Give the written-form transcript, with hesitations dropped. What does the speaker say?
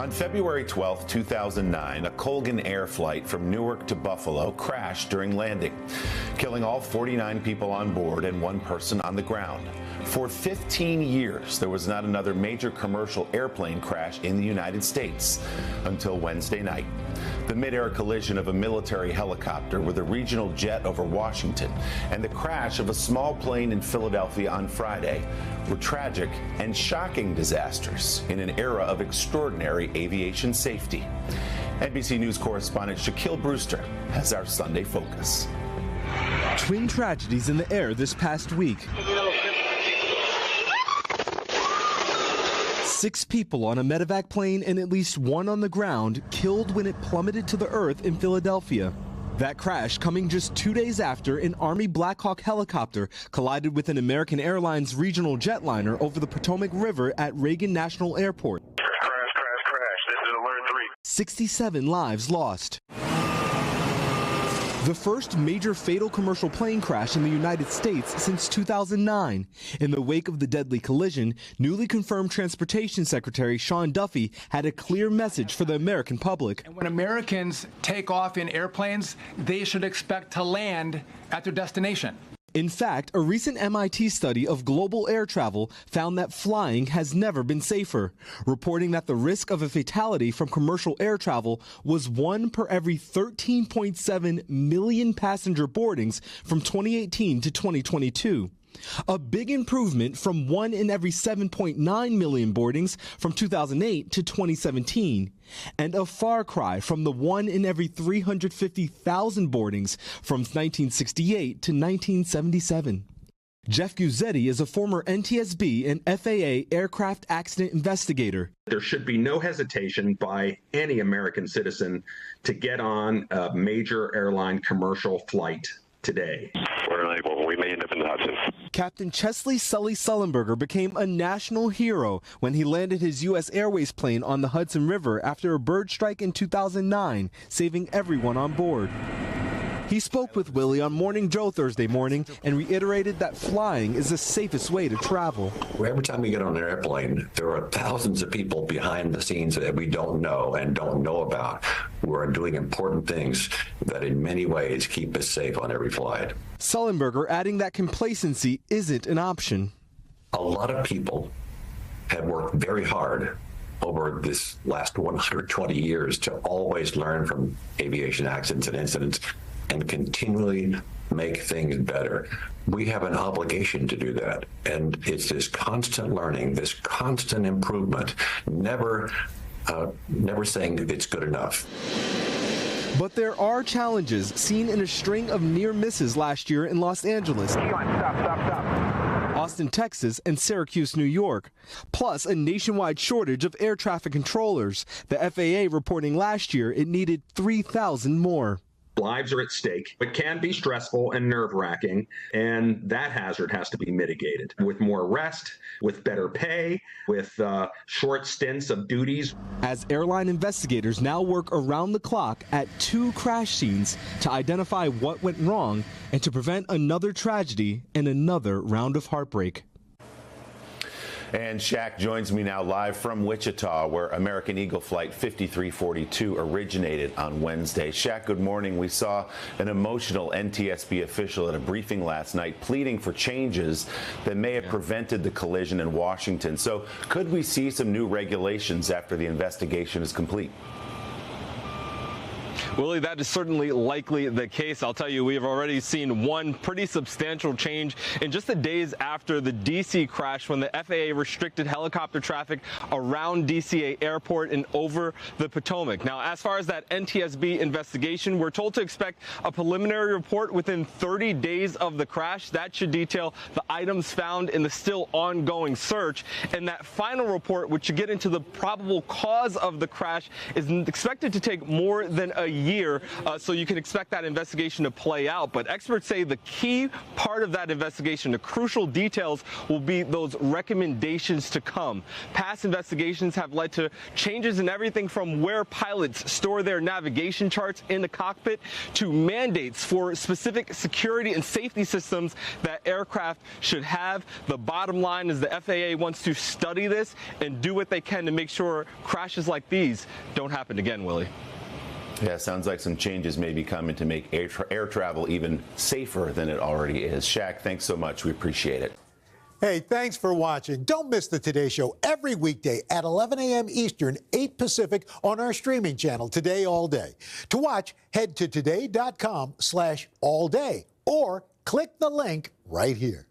On February 12, 2009, a Colgan Air flight from Newark to Buffalo crashed during landing, killing all 49 people on board and one person on the ground. For 15 years, there was not another major commercial airplane crash in the United States until Wednesday night. The midair collision of a military helicopter with a regional jet over Washington and the crash of a small plane in Philadelphia on Friday were tragic and shocking disasters in an era of extraordinary aviation safety. NBC News correspondent Shaquille Brewster has our Sunday focus. Twin tragedies in the air this past week. 6 people on a medevac plane and at least 1 on the ground killed when it plummeted to the earth in Philadelphia. That crash coming just 2 days after an Army Black Hawk helicopter collided with an American Airlines regional jetliner over the Potomac River at Reagan National Airport. Crash. This is Alert 3. 67 lives lost. The first major fatal commercial plane crash in the United States since 2009. In the wake of the deadly collision, newly confirmed Transportation Secretary Sean Duffy had a clear message for the American public. And when Americans take off in airplanes, they should expect to land at their destination. In fact, a recent MIT study of global air travel found that flying has never been safer, reporting that the risk of a fatality from commercial air travel was 1 per every 13.7 million passenger boardings from 2018 to 2022. A big improvement from 1 in every 7.9 million boardings from 2008 to 2017, and a far cry from the 1 in every 350,000 boardings from 1968 to 1977. Jeff Guzzetti is a former NTSB and FAA aircraft accident investigator. There should be no hesitation by any American citizen to get on a major airline commercial flight today. We're unable. We may end up in the Hudson. Captain Chesley Sully Sullenberger became a national hero when he landed his U.S. Airways plane on the Hudson River after a bird strike in 2009, saving everyone on board. He spoke with Willie on Morning Joe Thursday morning and reiterated that flying is the safest way to travel. Every time we get on an airplane, there are thousands of people behind the scenes that we don't know and don't know about who are doing important things that in many ways keep us safe on every flight. Sullenberger adding that complacency isn't an option. A lot of people have worked very hard over this last 120 years to always learn from aviation accidents and incidents and continually make things better. We have an obligation to do that. And it's this constant learning, this constant improvement, never saying it's good enough. But there are challenges seen in a string of near misses last year in Los Angeles, Stop. Austin, Texas, and Syracuse, New York, plus a nationwide shortage of air traffic controllers. The FAA reporting last year it needed 3,000 more. Lives are at stake. It can be stressful and nerve-wracking, and that hazard has to be mitigated with more rest, with better pay, with short stints of duties. As airline investigators now work around the clock at 2 crash scenes to identify what went wrong and to prevent another tragedy and another round of heartbreak. And Shaq joins me now live from Wichita, where American Eagle Flight 5342 originated on Wednesday. Shaq, good morning. We saw an emotional NTSB official at a briefing last night pleading for changes that may have prevented the collision in Washington. So could we see some new regulations after the investigation is complete? Willie, that is certainly likely the case. I'll tell you, we have already seen one pretty substantial change in just the days after the D.C. crash when the FAA restricted helicopter traffic around DCA Airport and over the Potomac. Now, as far as that NTSB investigation, we're told to expect a preliminary report within 30 days of the crash. That should detail the items found in the still ongoing search. And that final report, which should get into the probable cause of the crash, is expected to take more than a year, so you can expect that investigation to play out. But experts say the key part of that investigation, the crucial details, will be those recommendations to come. Past investigations have led to changes in everything from where pilots store their navigation charts in the cockpit to mandates for specific security and safety systems that aircraft should have. The bottom line is the FAA wants to study this and do what they can to make sure crashes like these don't happen again, Willie. Yeah, sounds like some changes may be coming to make air travel even safer than it already is. Shaq, thanks so much. We appreciate it. Hey, thanks for watching. Don't miss the Today Show every weekday at 11 a.m. Eastern, 8 Pacific on our streaming channel, Today All Day. To watch, head to today.com/allday or click the link right here.